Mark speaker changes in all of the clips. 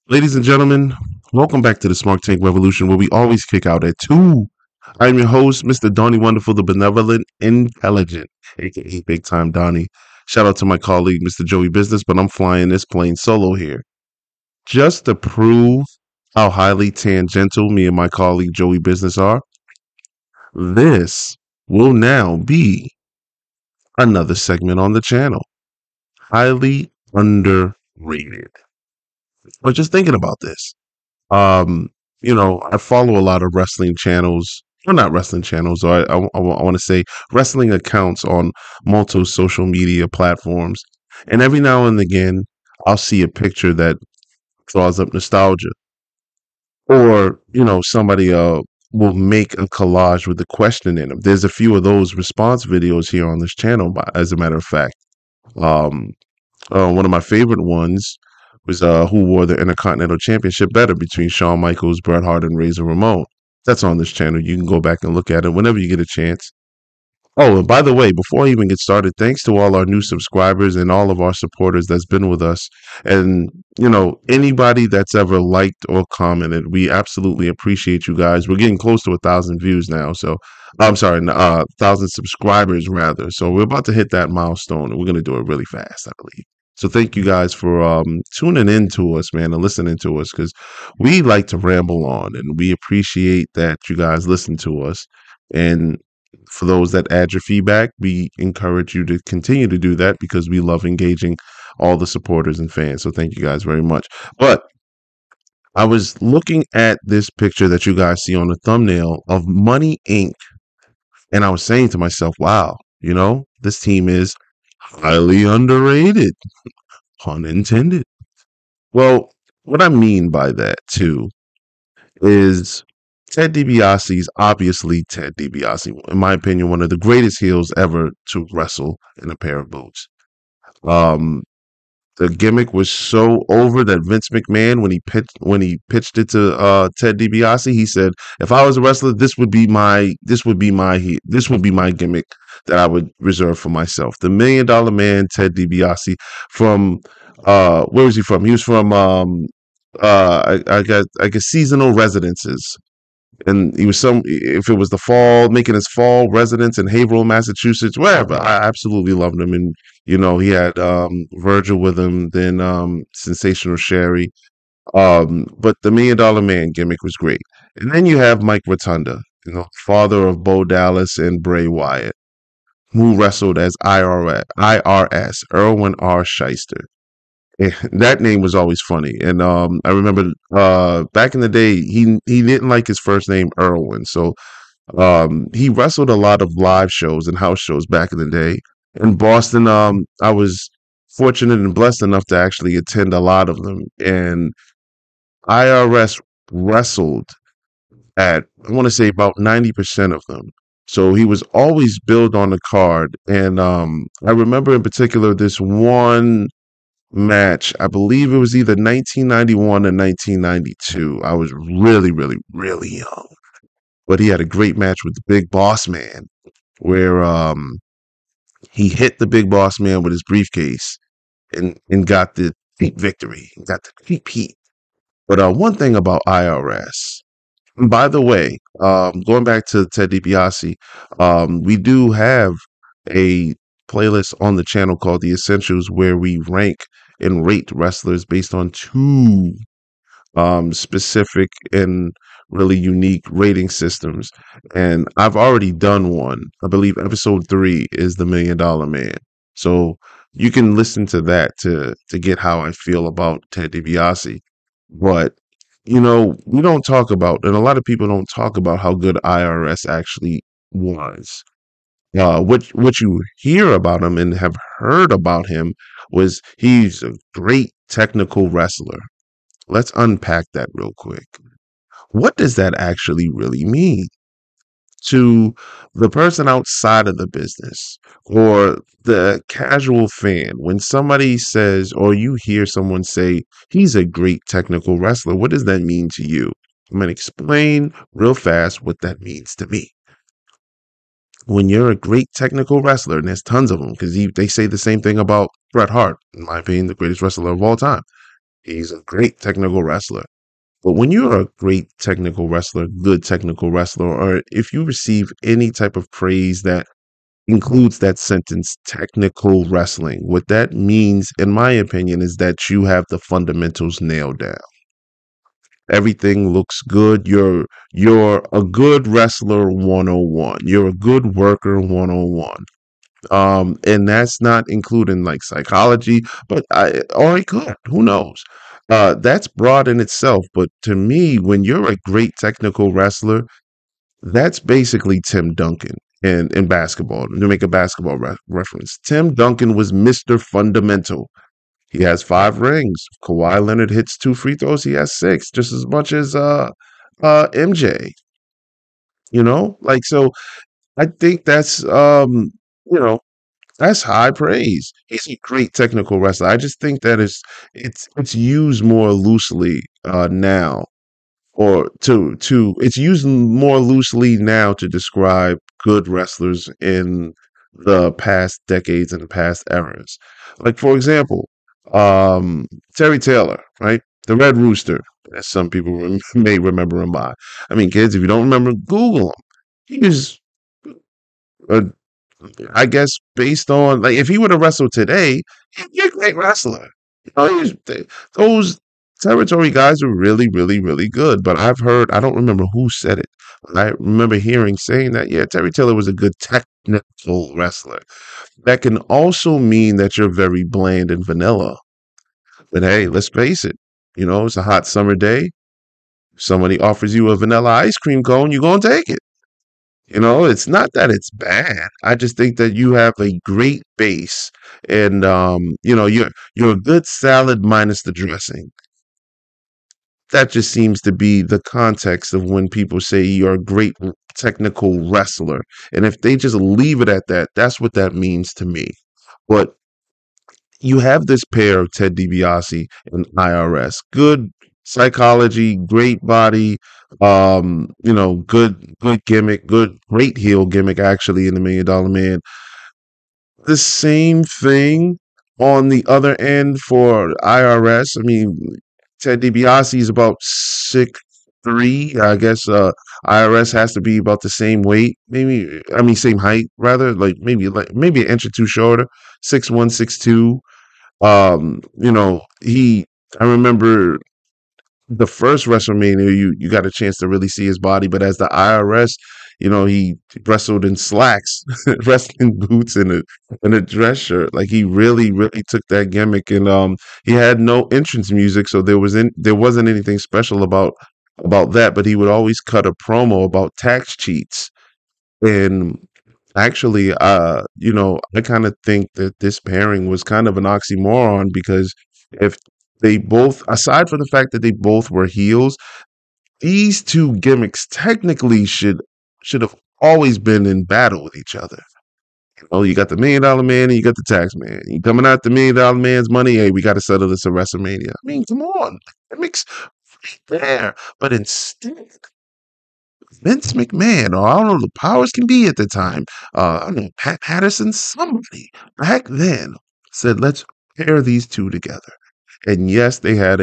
Speaker 1: Ladies and gentlemen, welcome back to the SmarkTank Revolution, where we always kick out at two. I'm your host, Mr. Donnie Wonderful, the Benevolent Intelligent, aka Big Time Donnie. Shout out to my colleague, Mr. Joey Business, but I'm flying this plane solo here. Just to prove how highly tangential me and my colleague Joey Business are, this will now be another segment on the channel. Highly underrated. But just thinking about this. Um, I follow a lot of wrestling channels, well, not wrestling channels, or I want to say wrestling accounts on multiple social media platforms. And every now and again, I'll see a picture that draws up nostalgia. Or, somebody will make a collage with a question in them. There's a few of those response videos here on this channel, as a matter of fact. Um, one of my favorite ones was who wore the Intercontinental Championship better between Shawn Michaels, Bret Hart, and Razor Ramon. That's on this channel. You can go back and look at it whenever you get a chance. Oh, and by the way, before I even get started, thanks to all our new subscribers and all of our supporters that's been with us. And, anybody that's ever liked or commented, we absolutely appreciate you guys. We're getting close to 1,000 views now. So, I'm sorry, 1,000 subscribers rather. So we're about to hit that milestone and we're going to do it really fast, I believe. So thank you guys for tuning in to us, man, and listening to us because we like to ramble on and we appreciate that you guys listen to us. And for those that add your feedback, we encourage you to continue to do that because we love engaging all the supporters and fans. So thank you guys very much. But I was looking at this picture that you guys see on the thumbnail of Money Inc. And I was saying to myself, wow, this team is highly underrated, pun intended. Well, what I mean by that too is Ted DiBiase is obviously Ted DiBiase, in my opinion, one of the greatest heels ever to wrestle in a pair of boots. Um, the gimmick was so over that Vince McMahon, when he pitched it to Ted DiBiase, he said, "If I was a wrestler, this would be my gimmick that I would reserve for myself." The $1 Million Man, Ted DiBiase, from where was he from? He was from I guess seasonal residences, and he was if it was the fall, making his fall residence in Haverhill, Massachusetts, wherever. I absolutely loved him, and he had Virgil with him, then Sensational Sherry, but the $1 Million Man gimmick was great. And then you have Mike Rotunda, father of Bo Dallas and Bray Wyatt, who wrestled as IRS, Erwin R. Shyster. That name was always funny, and I remember back in the day, he didn't like his first name Erwin, so he wrestled a lot of live shows and house shows back in the day in Boston. I was fortunate and blessed enough to actually attend a lot of them, and IRS wrestled at, I want to say, about 90% of them. So he was always billed on the card, and I remember in particular this one match. I believe it was either 1991 or 1992. I was really, really, really young, but he had a great match with the Big Boss Man, where he hit the Big Boss Man with his briefcase and got the deep victory, got the deep heat. But one thing about IRS, by the way, going back to Ted DiBiase, we do have a playlist on the channel called The Essentials where we rank and rate wrestlers based on two specific and really unique rating systems. And I've already done one. I believe episode 3 is the $1 Million Man. So you can listen to that to get how I feel about Ted DiBiase. But we don't talk about, and a lot of people don't talk about how good IRS actually was. What you hear about him and have heard about him was he's a great technical wrestler. Let's unpack that real quick. What does that actually really mean to the person outside of the business or the casual fan? When somebody says, or you hear someone say, he's a great technical wrestler, what does that mean to you? I'm going to explain real fast what that means to me. When you're a great technical wrestler, and there's tons of them, because they say the same thing about Bret Hart, in my opinion, the greatest wrestler of all time. He's a great technical wrestler. But when you're a great technical wrestler, good technical wrestler, or if you receive any type of praise that includes that sentence, technical wrestling, what that means, in my opinion, is that you have the fundamentals nailed down. Everything looks good. You're a good wrestler 101. You're a good worker 101. And that's not including like psychology, but or it could, who knows? That's broad in itself, but to me, when you're a great technical wrestler, that's basically Tim Duncan in basketball. To make a basketball reference, Tim Duncan was Mr. Fundamental. He has 5 rings. Kawhi Leonard hits 2 free throws. He has 6, just as much as MJ. Like so. I think that's you know that's high praise. He's a great technical wrestler. I just think that it's used more loosely now, or to it's used more loosely now to describe good wrestlers in the past decades and the past eras. Like for example, um, Terry Taylor, right? The Red Rooster, as some people may remember him by. I mean, kids, if you don't remember, Google him. He was a I guess based on like if he were to wrestle today, he'd be a great wrestler. Those territory guys are really, really, really good. But I don't remember who said it. I remember hearing saying that, yeah, Terry Taylor was a good technical wrestler. That can also mean that you're very bland and vanilla. But hey, let's face it, it's a hot summer day. Somebody offers you a vanilla ice cream cone, you're gonna take it. It's not that it's bad. I just think that you have a great base, and you're a good salad minus the dressing. That just seems to be the context of when people say you're a great technical wrestler. And if they just leave it at that, that's what that means to me. But you have this pair of Ted DiBiase and IRS. Good psychology, great body, good gimmick, great heel gimmick actually in the $1 Million Man. The same thing on the other end for IRS. I mean, Ted DiBiase is about 6'3". I guess IRS has to be about the same weight, maybe. I mean, same height rather, like maybe an inch or two shorter, 6'1", 6'2". He. I remember the first WrestleMania, you got a chance to really see his body, but as the IRS, he wrestled in slacks, wrestling boots, and a dress shirt. Like he really, really took that gimmick, and he had no entrance music, so there wasn't anything special about that. But he would always cut a promo about tax cheats, and actually, I kind of think that this pairing was kind of an oxymoron because if they both, aside from the fact that they both were heels, these two gimmicks technically should have always been in battle with each other. You got the $1 Million Man and you got the tax man. You coming out the $1 Million Man's money? Hey, we got to settle this at WrestleMania. I mean, come on, gimmicks right there. But instead, Vince McMahon, or I don't know, the powers can be at the time. I don't know, Pat Patterson, somebody back then said, let's pair these two together. And yes, they had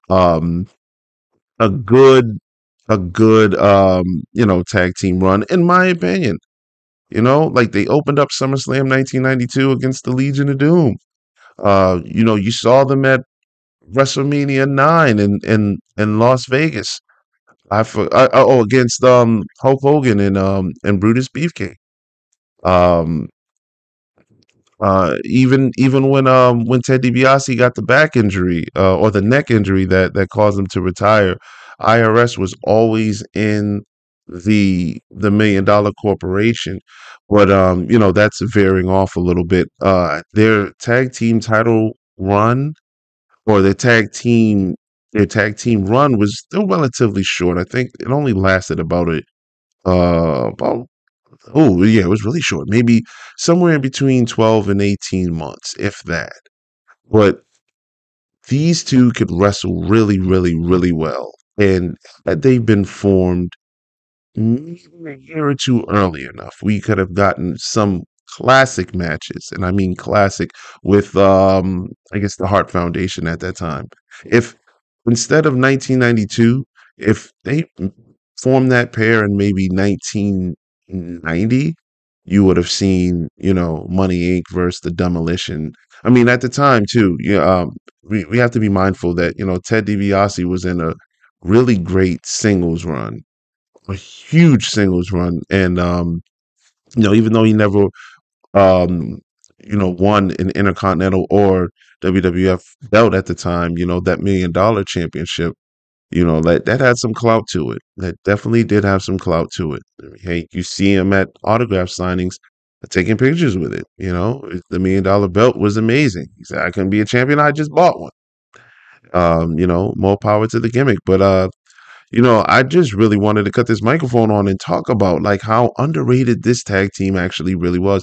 Speaker 1: um a good tag team run, in my opinion. Like they opened up SummerSlam 1992 against the Legion of Doom. You saw them at WrestleMania 9 in Las Vegas. Against Hulk Hogan and Brutus Beefcake. Um even when Ted DiBiase got the back injury or the neck injury that caused him to retire, IRS was always in the $1 Million Corporation. But that's veering off a little bit. Their tag team title run, or their tag team run, was still relatively short. I think it only lasted about oh yeah, it was really short. Maybe somewhere in between 12 and 18 months, if that. But these two could wrestle really, really, really well. And had they been formed maybe a year or two early enough, we could have gotten some classic matches, and I mean classic, with I guess the Hart Foundation at that time. If instead of 1992, if they formed that pair in maybe 1990, you would have seen, Money Inc. versus the Demolition. I mean, at the time too, yeah, we have to be mindful that, Ted DiBiase was in a really great singles run, a huge singles run, and even though he never um, won an Intercontinental or WWF belt at the time, that $1 million championship, that had some clout to it. That definitely did have some clout to it. I mean, hey, you see him at autograph signings, taking pictures with it. The $1 million belt was amazing. He said, "I couldn't be a champion. I just bought one." More power to the gimmick. But I just really wanted to cut this microphone on and talk about like how underrated this tag team actually really was.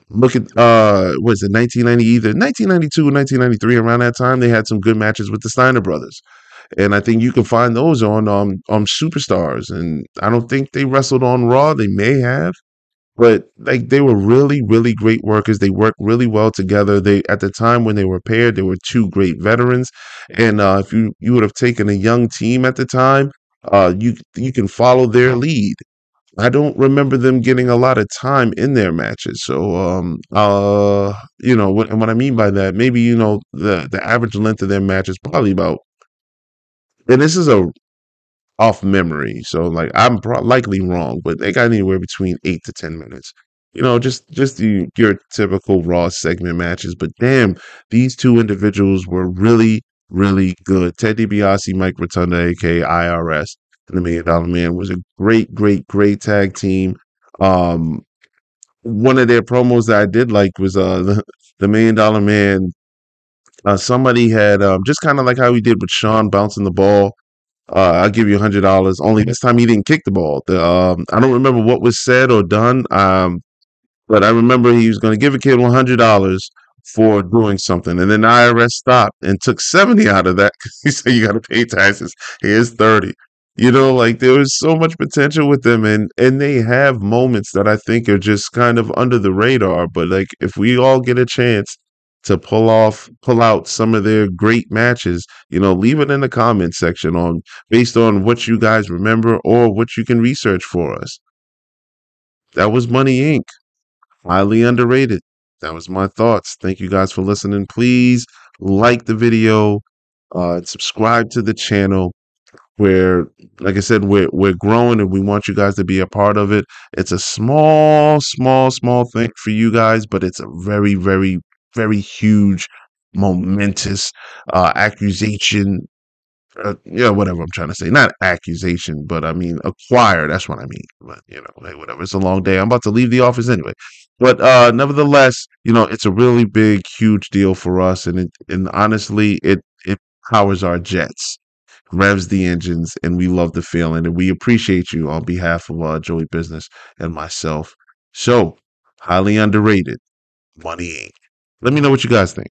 Speaker 1: Look at was it 1990, either 1992 or 1993, around that time they had some good matches with the Steiner brothers. And I think you can find those on Superstars. And I don't think they wrestled on Raw. They may have, but like they were really, really great workers. They worked really well together. They at the time when they were paired, they were two great veterans. And if you would have taken a young team at the time, you can follow their lead. I don't remember them getting a lot of time in their matches. So what I mean by that, maybe the average length of their match is probably about, and this is a off memory, so like I'm likely wrong, but they got anywhere between 8 to 10 minutes. Just your typical Raw segment matches. But damn, these two individuals were really, really good. Ted DiBiase, Mike Rotunda, aka IRS, and the $1 Million Man was a great, great, great tag team. Um, One of their promos that I did like was the $1 Million Man. Somebody had just kind of like how he did with Sean bouncing the ball. I'll give you $100. Only this time he didn't kick the ball. I don't remember what was said or done. But I remember he was going to give a kid $100 for doing something, and then the IRS stopped and took 70 out of that because he said you got to pay taxes. Here's 30. Like there was so much potential with them, and they have moments that I think are just kind of under the radar. But like if we all get a chance to pull out some of their great matches, leave it in the comment section on based on what you guys remember or what you can research for us. That was Money Inc. Highly underrated. That was my thoughts. Thank you guys for listening. Please like the video, and subscribe to the channel. Where, like I said, we're growing and we want you guys to be a part of it. It's a small, small, small thing for you guys, but it's a very, very, very huge, momentous accusation, yeah, whatever I'm trying to say. Not accusation, but I mean acquire. That's what I mean. But hey, whatever. It's a long day. I'm about to leave the office anyway. But nevertheless, it's a really big, huge deal for us, and honestly, it powers our jets, revs the engines, and we love the feeling, and we appreciate you on behalf of Joey Business and myself. So highly underrated, Money Inc. Let me know what you guys think.